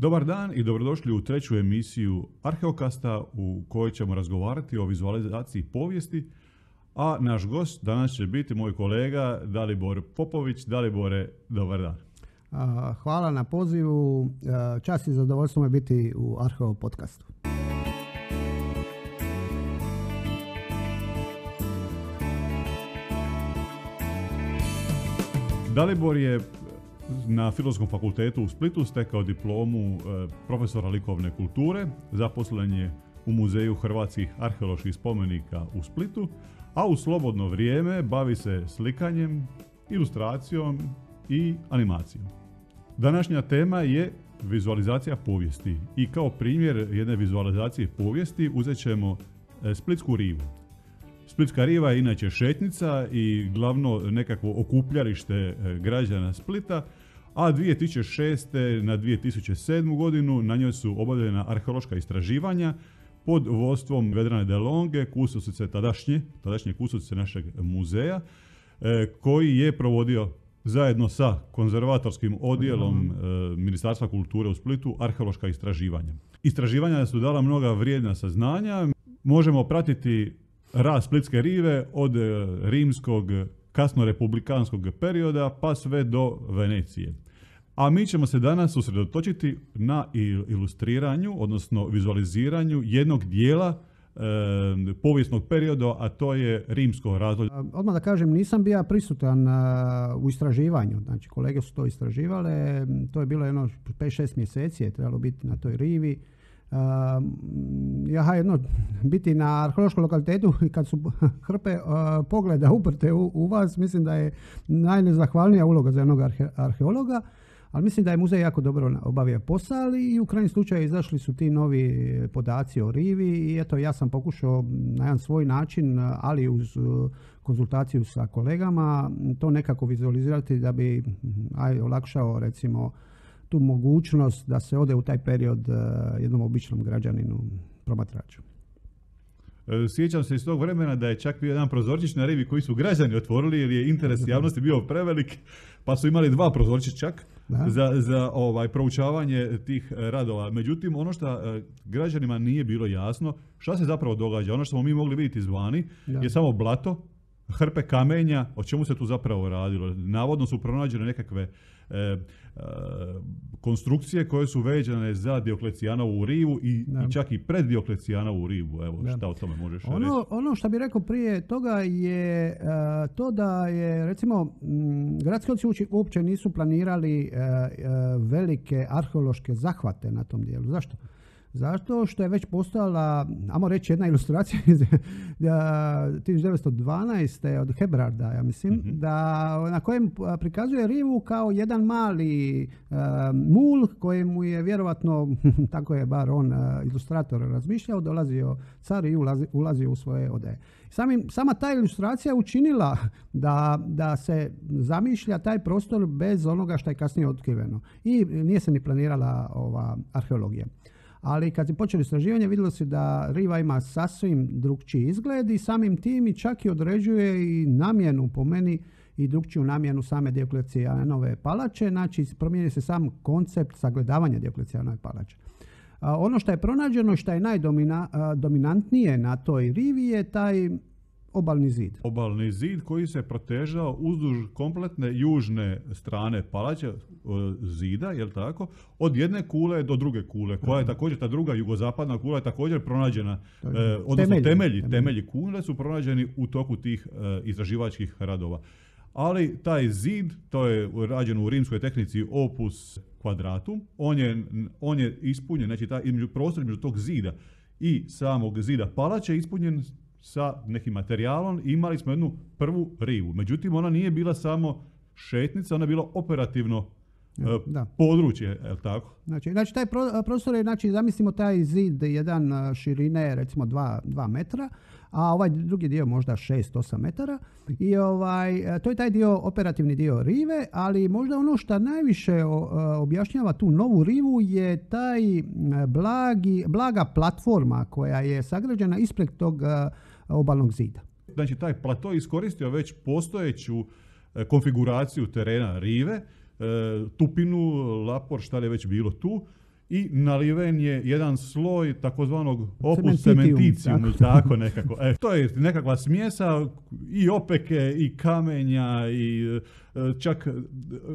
Dobar dan i dobrodošli u treću emisiju Arheokasta u kojoj ćemo razgovarati o vizualizaciji povijesti, a naš gost danas će biti moj kolega Dalibor Popović. Dalibore, dobar dan. Hvala na pozivu. Čast i zadovoljstvo je biti u Arheo podcastu. Dalibor je na Filozofskom fakultetu u Splitu stekao diplomu profesora likovne kulture, zaposlen je u Muzeju hrvatskih arheoloških spomenika u Splitu, a u slobodno vrijeme bavi se slikanjem, ilustracijom i animacijom. Današnja tema je vizualizacija povijesti i kao primjer jedne vizualizacije povijesti uzet ćemo Splitsku rivu. Splitska riva je inače šetnica i glavno nekakvo okupljalište građana Splita, a 2006. na 2007. godinu na njoj su obavljena arheološka istraživanja pod vodstvom Vedrane de Longe, kustovnice tadašnje kustovnice našeg muzeja, koji je provodio zajedno sa konzervatorskim odjelom Ministarstva kulture u Splitu arheološka istraživanja. Istraživanja su dala mnoga vrijedna saznanja. Možemo pratiti rast Splitske rive od rimskog kasnorepublikanskog perioda pa sve do Venecije. A mi ćemo se danas usredotočiti na ilustriranju, odnosno vizualiziranju jednog dijela povijesnog perioda, a to je rimsko razdoblje. Odmah da kažem, nisam bio prisutan u istraživanju. Znači, kolege su to istraživale. To je bilo jedno 5-6 mjeseci je trebalo biti na toj rivi. Biti na arheološkom lokalitetu i kad su hrpe pogleda uprte u vas, mislim da je najnezahvalnija uloga za jednog arheologa, ali mislim da je muzej jako dobro obavio posao i u krajnjem slučaju izašli su ti novi podaci o rivi i eto, ja sam pokušao na jedan svoj način, ali uz konzultaciju sa kolegama, to nekako vizualizirati da bi olakšao recimo tu mogućnost da se ode u taj period jednom običnom građaninu promatraču. Sjećam se iz tog vremena da je čak bio jedan prozorčić na rivi koji su građani otvorili jer je interes javnosti bio prevelik, pa su imali 2 prozorčića čak za proučavanje tih radova. Međutim, ono što građanima nije bilo jasno, šta se zapravo događa, ono što smo mi mogli vidjeti izvani je samo blato, hrpe kamenja, o čemu se tu zapravo radilo. Navodno su pronađene nekakve konstrukcije koje su veđane za Dioklecijanovu rivu i čak i pred Dioklecijanovu rivu. Evo, šta o tome možeš reći? Ono što bih rekao prije toga je to da je, recimo, gradski oci uopće nisu planirali velike arheološke zahvate na tom dijelu. Zašto? Zato što je već postojala, ajmo reći, jedna ilustracija iz 1912. od Hebrarda, ja mislim, na kojem prikazuje rivu kao jedan mali mul kojemu je vjerovatno, tako je bar on ilustrator razmišljao, dolazio car i ulazio u svoje odaje. Sama ta ilustracija učinila da se zamišlja taj prostor bez onoga što je kasnije otkriveno. I nije se ni planirala arheologija. Ali kad se počeli istraživanje vidjelo se da riva ima sasvim drugčiji izgled i samim tim i čak i određuje i namjenu, po meni, i drugčiju namjenu same Dioklecijanove palače. Znači, promijenio se sam koncept sagledavanja Dioklecijanove palače. Ono što je pronađeno i što je najdominantnije na toj rivi je taj obalni zid. Obalni zid koji se protežao uzduž kompletne južne strane palače zida, jel tako? Od jedne kule do druge kule, koja je također, ta druga jugozapadna kula je također pronađena, odnosno temelji kule su pronađeni u toku tih istraživačkih radova. Ali taj zid, to je rađeno u rimskoj tehnici opus quadratum, on je ispunjen, znači prostor između tog zida i samog zida palače ispunjen sa nekim materijalom. Imali smo jednu prvu rivu. Međutim, ona nije bila samo šetnica, ona je bila operativno područje, je li tako? Znači taj prostor je, zamislimo taj zid jedan širine recimo 2 metra, a ovaj drugi dio možda 6-8 metara. I to je taj dio, operativni dio rive, ali možda ono što najviše objašnjava tu novu rivu je taj blaga platforma koja je sagrađena ispred tog obalnog zida. Znači taj plato iskoristio već postojeću konfiguraciju terena rive, tupinu, lapor, šta je već bilo tu, i naliven je jedan sloj takozvanog opus cementicium, tako nekako. To je nekakva smjesa i opeke i kamenja i čak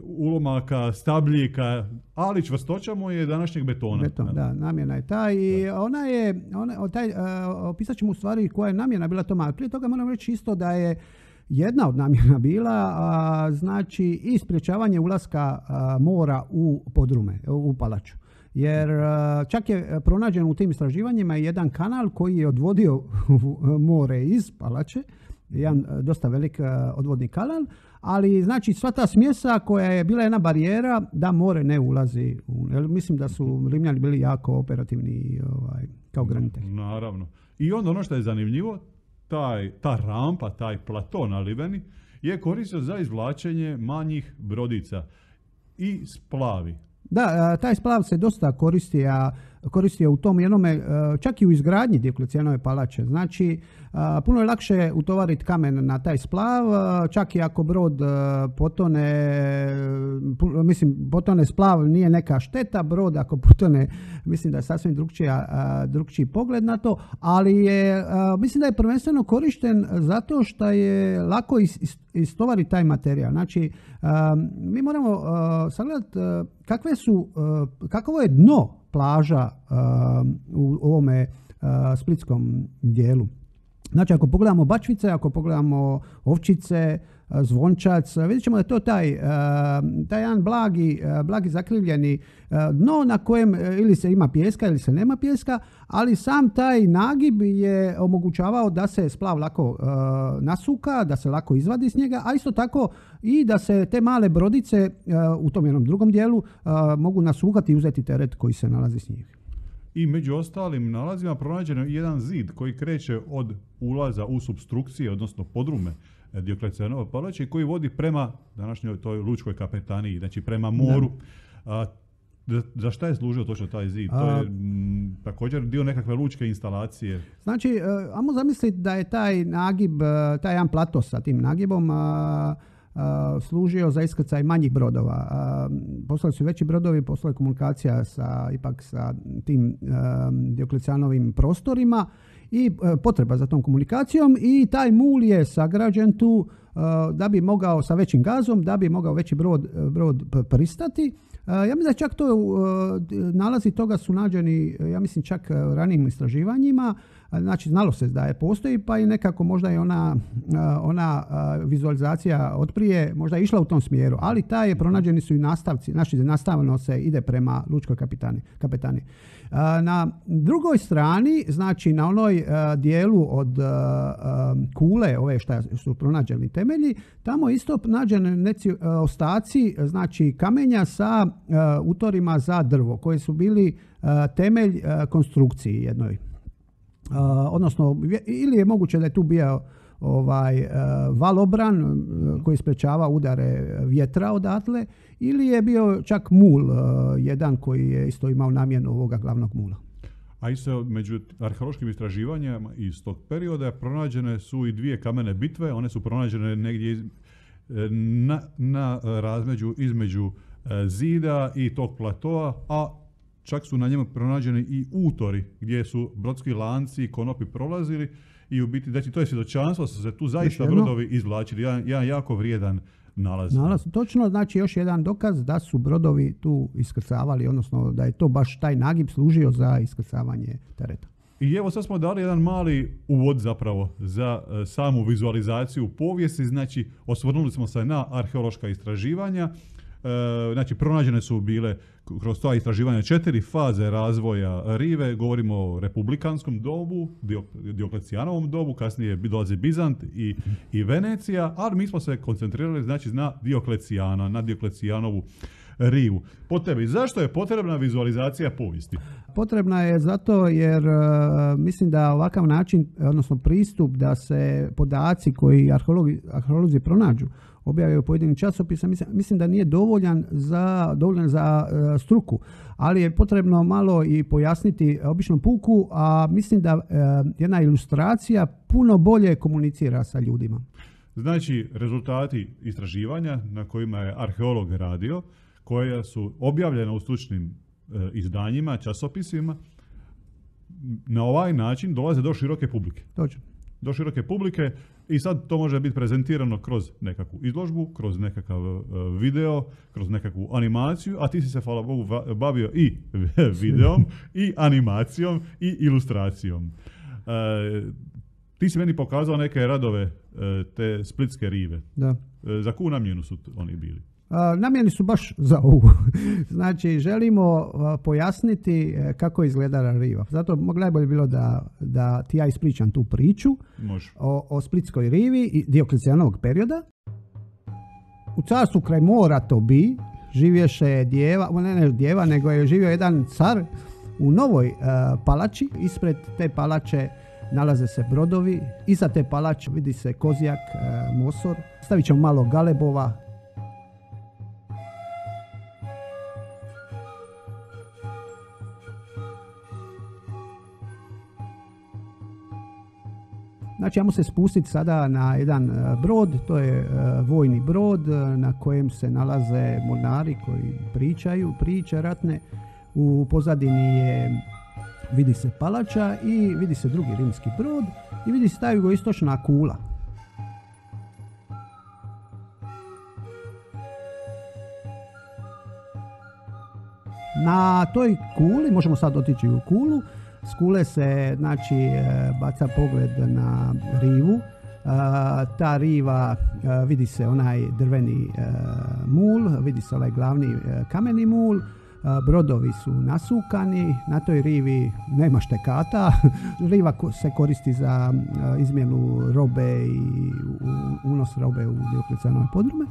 ulomaka, stabljika, ali čvrstoća mu je današnjeg betona. Beton, da, namjena je ta i opisat ćemo u stvari koja je namjena bila toma. Prije toga moram reći isto da je jedna od namjena bila znači i sprječavanje ulaska mora u podrume, u palaču. Jer čak je pronađen u tim istraživanjima jedan kanal koji je odvodio more iz palače, jedan dosta velik odvodni kanal, ali znači sva ta smjesa koja je bila jedna barijera da more ne ulazi. Mislim da su Rimljani bili jako operativni kao granitelji. Naravno. I onda ono što je zanimljivo, ta rampa, taj plato naliveni je koristio za izvlačenje manjih brodica i splavi. Da, taj splav se dosta koristio u tom jednome, čak i u izgradnji Dioklecijanove palače. Znači, puno je lakše utovariti kamen na taj splav, čak i ako brod potone splav nije neka šteta, brod ako potone, mislim da je sasvim drugčiji pogled na to, ali mislim da je prvenstveno korišten zato što je lako istovariti taj materijal. Znači, mi moramo sagledati kakvo je dno plaža u ovome splitskom dijelu. Znači, ako pogledamo Bačvice, ako pogledamo Ovčice, Zvončac, vidjet ćemo da je to taj jedan blagi zakrivljeni dno na kojem ili se ima pijeska ili se nema pijeska, ali sam taj nagib je omogućavao da se splav lako nasuka, da se lako izvadi s njega, a isto tako i da se te male brodice u tom jednom drugom dijelu mogu nasukati i uzeti teret koji se nalazi s njih. I među ostalim nalazima pronađen je jedan zid koji kreće od ulaza u supstrukcije, odnosno podrume Dioklecijanove palače, koji vodi prema današnjoj toj lučkoj kapetaniji, znači prema moru. Za šta je služio točno taj zid? To je također dio nekakve lučke instalacije. Znači, ajmo zamisliti da je taj nagib, taj jedan plato sa tim nagibom služio za iskrcaj manjih brodova. Poslali su veći brodovi, poslala je komunikacija ipak sa tim Dioklecijanovim prostorima i potreba za tom komunikacijom i taj mul je sagrađen tu da bi mogao sa većim gazom, da bi mogao veći brod pristati. Ja mislim da čak to nalazi toga su nađeni, ja mislim čak ranijim istraživanjima, znači znalo se da je postoji, pa i nekako možda je ona vizualizacija otprije možda išla u tom smjeru, ali pronađeni su i nastavci, znači nastavno se ide prema lučkoj kapetani. Na drugoj strani, znači na onoj dijelu od kule, ove što su pronađeni temelji, tamo isto nađeni ostaci, znači kamenja sa utorima za drvo, koji su bili temelj konstrukciji jednoj. Odnosno, ili je moguće da je tu bio valobran koji sprečava udare vjetra odatle, ili je bio čak mul jedan koji je isto imao namjenu ovoga glavnog mula. A isto među arheološkim istraživanjima iz tog perioda pronađene su i dvije kamene bitve. One su pronađene negdje na razmeđu između zida i tog platoa, a čak su na njemu pronađeni i utori gdje su brodski lanci i konopi prolazili i u biti, znači to je svjedočanstvo, su se tu zaista brodovi izvlačili. Jedan jako vrijedan nalaz. Točno, znači još jedan dokaz da su brodovi tu iskrcavali, odnosno da je to baš taj nagib služio za iskrcavanje tereta. I evo sad smo dali jedan mali uvod zapravo za samu vizualizaciju povijesti, znači osvrnuli smo se na arheološka istraživanja. Znači, pronađene su bile kroz ta istraživanja 4 faze razvoja rive. Govorimo o republikanskom dobu, Dioklecijanovom dobu, kasnije dolazi Bizant i Venecija, ali mi smo se koncentrirali znači na Dioklecijana, na Dioklecijanovu rivu. Po tebi, zašto je potrebna vizualizacija povijesti? Potrebna je zato jer mislim da ovakav način, odnosno pristup da se podaci koji arheolozi pronađu objavljaju u pojedinim časopisima, mislim da nije dovoljan za struku, ali je potrebno malo i pojasniti običnom puku, a mislim da jedna ilustracija puno bolje komunicira sa ljudima. Znači, rezultati istraživanja na kojima je arheolog radio, koja su objavljena u stručnim izdanjima, časopisima, na ovaj način dolaze do široke publike. Točno. Do široke publike i sad to može biti prezentirano kroz nekakvu izložbu, kroz nekakav video, kroz nekakvu animaciju, a ti si se, hvala Bogu, bavio i videom, i animacijom, i ilustracijom. Ti si meni pokazao neke radove te splitske rive. Da. Za koju namjenu su oni bili? Namjeni su baš za ovu. Znači, želimo pojasniti kako izgleda riva. Zato najbolje bilo da ti ja ispričam tu priču o splitskoj rivi i Dioklecijanovog perioda. U carstvu kraj mora to bi živješe djeva, nego je živio jedan car u novoj palači. Ispred te palače nalaze se brodovi. Iza te palače vidi se Kozjak, Mosor. Stavit ćemo malo galebova. Znači, ajmo se spustiti sada na jedan brod, to je vojni brod na kojem se nalaze mornari koji pričaju priče ratne. U pozadini vidi se palača i vidi se drugi rimski brod i vidi se ta jugoistočna kula. Na toj kuli, možemo sad otići u kulu, s kule se, znači, baca pogled na rivu. Ta riva, vidi se onaj drveni mul, vidi se ovaj glavni kameni mul, brodovi su nasukani, na toj rivi nema štekata, riva se koristi za izmjenu robe i unos robe u Dioklecijanove podrume.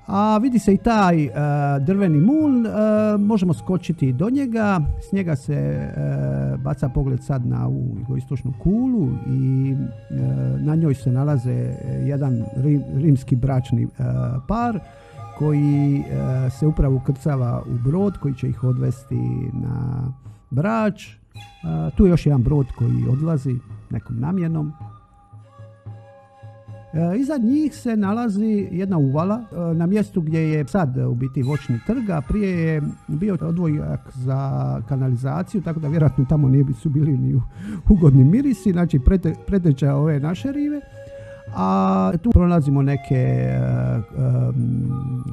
A vidi se i taj drveni mul, možemo skočiti do njega, s njega se baca pogled sad na ovu jugoistočnu kulu i na njoj se nalaze jedan rimski bračni par koji se upravo ukrcava u brod koji će ih odvesti na Brač. Tu je još jedan brod koji odlazi nekom namjenom. Iza njih se nalazi jedna uvala na mjestu gdje je sad u biti voćni trg, a prije je bio odvojak za kanalizaciju, tako da vjerojatno tamo ne su bili ni ugodni mirisi, znači preteča ove naše rive. A tu pronalazimo neke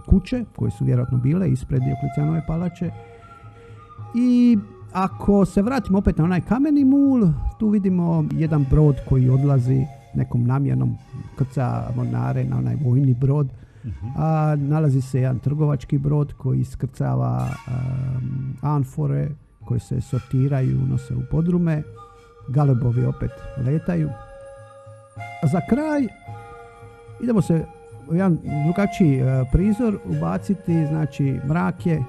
kuće koje su vjerojatno bile ispred Dioklecijanove palače. I ako se vratimo opet na onaj kameni mul, tu vidimo jedan brod koji odlazi nekom namjenom, krca mornare na onaj vojni brod. A nalazi se jedan trgovački brod koji iskrcava amfore koje se sortiraju, unose u podrume. Galebovi opet letaju. A za kraj idemo se u jedan drugačiji prizor ubaciti, znači mrak je,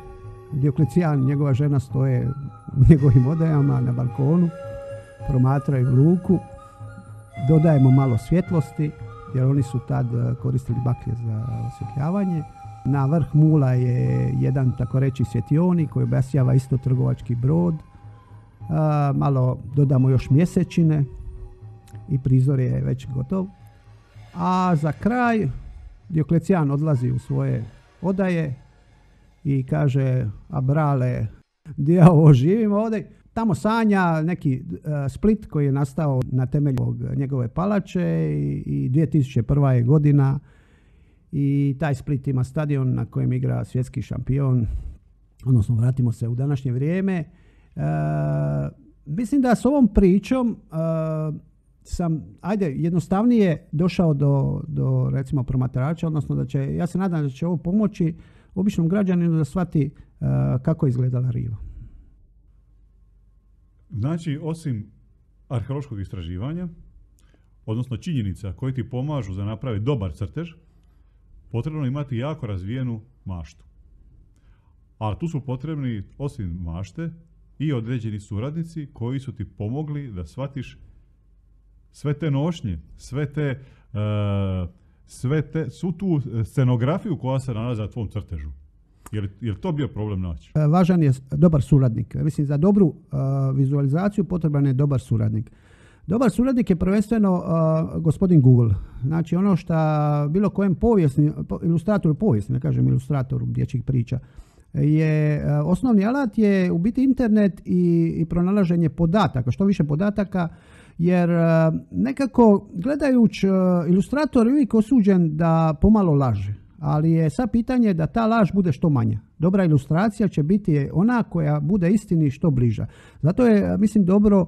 Dioklecijan i njegova žena stoje u njegovim odajama na balkonu, promatraju luku, dodajemo malo svjetlosti jer oni su tad koristili baklje za osvjetljavanje. Na vrh mula je jedan tako reći svjetionik koji obasjava isto trgovački brod. Malo dodamo još mjesečine i prizor je već gotov. A za kraj Dioklecijan odlazi u svoje odaje i kaže: Abrale, gdje ovo živimo ovdje? Tamo sanja neki Split koji je nastao na temelju njegove palače i 2001. je godina i taj Split ima stadion na kojem igra svjetski šampion, odnosno vratimo se u današnje vrijeme. Mislim da s ovom pričom sam, jednostavnije došao do recimo promatrača, odnosno ja se nadam da će ovo pomoći običnom građaninu da shvati kako je izgledala riva. Znači, osim arheološkog istraživanja, odnosno činjenica koje ti pomažu za napraviti dobar crtež, potrebno imati jako razvijenu maštu. A tu su potrebni, osim mašte, i određeni suradnici koji su ti pomogli da shvatiš sve te nošnje, svu tu scenografiju koja se nalazi na tvom crtežu. Je li to bio problem naći? Važan je dobar suradnik. Mislim, za dobru vizualizaciju potreban je dobar suradnik. Dobar suradnik je prvenstveno gospodin Google. Znači, ono što bilo kojem ilustratoru povijesti, ne kažem ilustratoru dječjih priča, osnovni alat je u biti internet i pronalaženje podataka, što više podataka, jer nekako gledajući ilustrator je uvijek osuđen da pomalo laže, ali je sad pitanje da ta laž bude što manja. Dobra ilustracija će biti ona koja bude istini što bliža. Zato je, mislim, dobro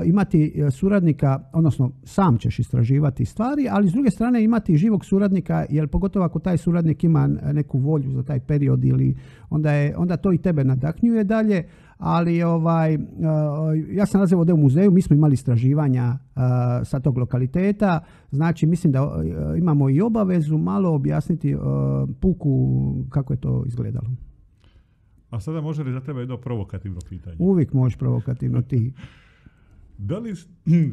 imati suradnika, odnosno sam ćeš istraživati stvari, ali s druge strane imati živog suradnika, jer pogotovo ako taj suradnik ima neku volju za taj period, ili onda to i tebe nadahnjuje dalje. Ali ja sam razvio ovdje u muzeju, mi smo imali istraživanja sa tog lokaliteta, znači mislim da imamo i obavezu malo objasniti puku kako je to izgledalo. A sada može li za tebe jedno provokativno pitanje? Uvijek možeš provokativno ti.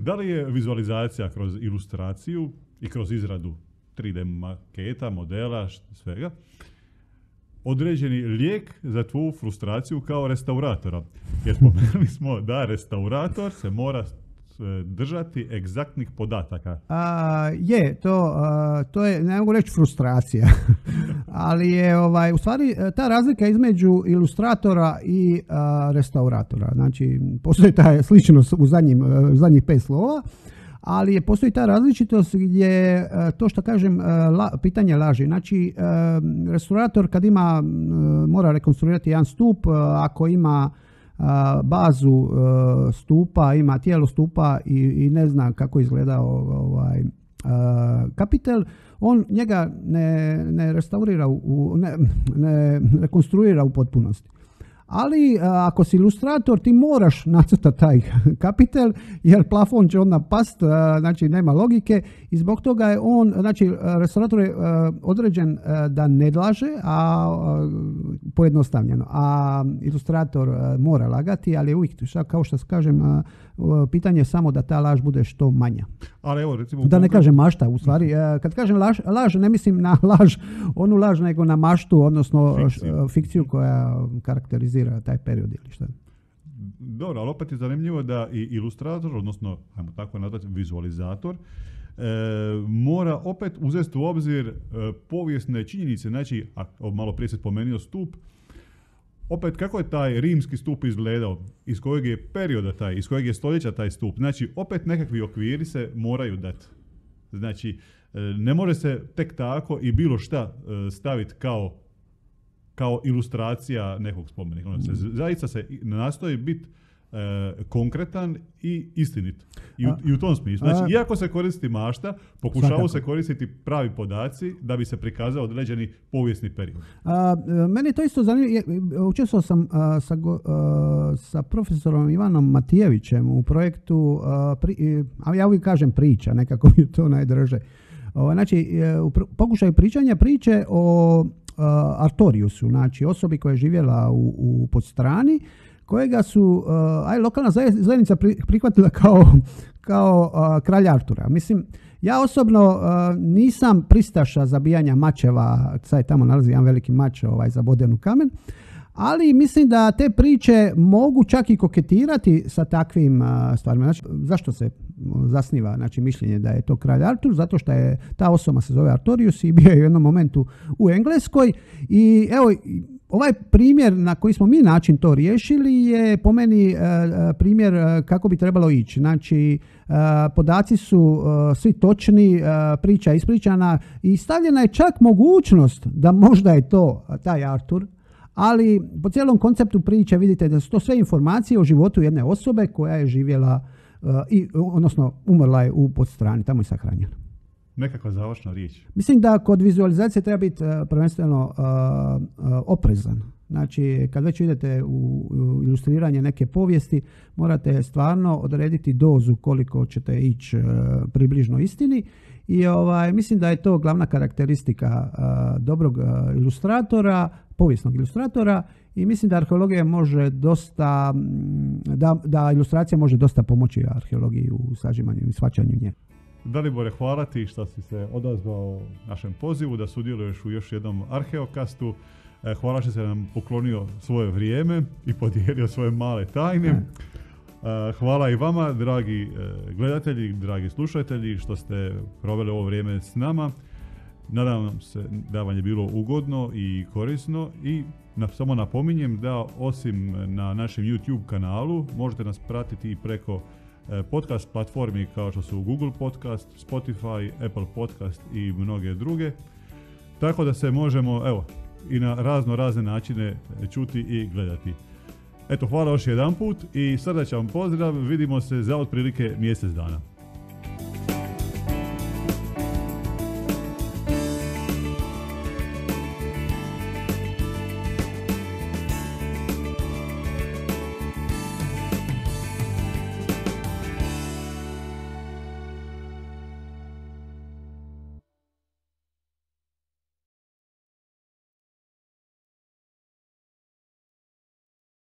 Da li je vizualizacija kroz ilustraciju i kroz izradu 3D maketa, modela, svega, određeni lijek za tvoju frustraciju kao restauratora? Jer spomenuli smo da restaurator se mora držati egzaktnih podataka. To je, ne mogu reći frustracija, ali je u stvari ta razlika između ilustratora i restauratora. Znači, postoji ta sličnost u zadnjih 5 slova, ali postoji ta različitost gdje to što kažem pitanje laži. Znači, restaurator kad mora rekonstruirati jedan stup, ako ima bazu stupa, ima tijelo stupa i ne zna kako izgleda kapitel, on njega ne restaurira, ne rekonstruira u potpunosti. Ali ako si ilustrator, ti moraš nacrtati taj kapitel, jer plafon će onda past, znači nema logike, i zbog toga je restaurator je određen da ne laže, pojednostavljeno, a ilustrator mora lagati, ali uvijek, kao što kažem, pitanje je samo da ta laž bude što manja. Ali evo, recimo, da ne kažem mašta, u stvari. Kad kažem laž, ne mislim na onu laž, nego na maštu, odnosno fikciju koja karakterizira taj period ili što. Dobro, ali opet je zanimljivo da i ilustrator, odnosno, ajmo tako nazvati, vizualizator, mora opet uzeti u obzir povijesne činjenice. Znači, malo prije se spomenuo stup, opet kako je taj rimski stup izgledao, iz kojeg je perioda iz kojeg je stoljeća taj stup. Znači, opet nekakvi okviri se moraju dati. Znači, ne može se tek tako i bilo šta staviti kao ilustracija nekog spomenika. Zaista se nastoji biti konkretan i istinit. I u tom smislu. Znači, iako se koristi mašta, pokušavaju se koristiti pravi podaci da bi se prikazao određeni povijesni period. Meni je to isto zanimljivo. Učestvovao sam sa profesorom Ivanom Matijevićem u projektu, ja uvijek kažem priča, nekako mi to najdraže. Znači, u pokušaju pričanja priče o Artoriusu, znači osobi koja je živjela u Podstrani, kojega su lokalna zajednica prihvatila kao kralja Artura. Mislim, ja osobno nisam pristaša zabijanja mačeva, sad je tamo nalazi jedan veliki mač zaboden u kamen, ali mislim da te priče mogu čak i koketirati sa takvim stvarima. Znači, zašto se zasniva mišljenje da je to kralj Artur? Zato što je ta osoba se zove Artorius i bio je u jednom momentu u Engleskoj. I evo, ovaj primjer na koji smo mi način to riješili je po meni primjer kako bi trebalo ići. Znači, podaci su svi točni, priča je ispričana i stavljena je čak mogućnost da možda je to taj Artur, ali po cijelom konceptu priče vidite da su to sve informacije o životu jedne osobe koja je živjela, odnosno umrla je u Podstrani, tamo je sahranjena. Nekakva završna riječ. Mislim da kod vizualizacije treba biti prvenstveno oprezan. Znači, kad već idete u ilustriranje neke povijesti, morate stvarno odrediti dozu koliko ćete ići približno istini. I mislim da je to glavna karakteristika dobrog ilustratora, povijesnog ilustratora, i mislim da arheologija može dosta, da ilustracija može dosta pomoći arheologiji u sažimanju i shvaćanju nje. Dalibore, hvala ti što si se odazvao našem pozivu da sudjeluješ u još jednom Arheokastu. Hvala što si nam poklonio svoje vrijeme i podijelio svoje male tajne. Hvala i vama, dragi gledatelji, dragi slušatelji, što ste proveli ovo vrijeme s nama. Nadam se da vam je bilo ugodno i korisno i Samo napominjem da osim na našem YouTube kanalu možete nas pratiti i preko podcast platformi kao što su Google Podcast, Spotify, Apple Podcast i mnoge druge. Tako da se možemo i na razne načine čuti i gledati. Eto, hvala još jedan put i srdačan pozdrav. Vidimo se za otprilike mjesec dana.